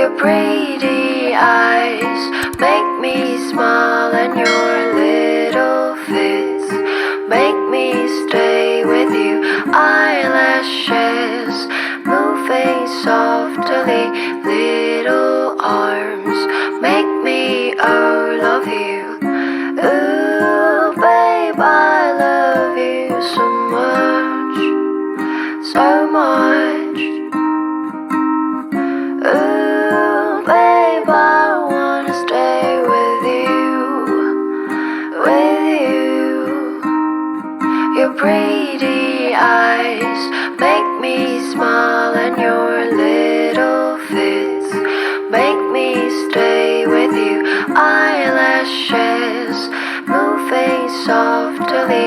Your pretty eyes make me smile, and your little fits make me stay with you. Eyelashes moving softly, little arms make me love you. Ooh, babe, I love you so much, so much. Ooh, babe, I wanna stay with you. Your pretty eyes make me smile, and your little fits make me stay with you. Eyelashes moving softly,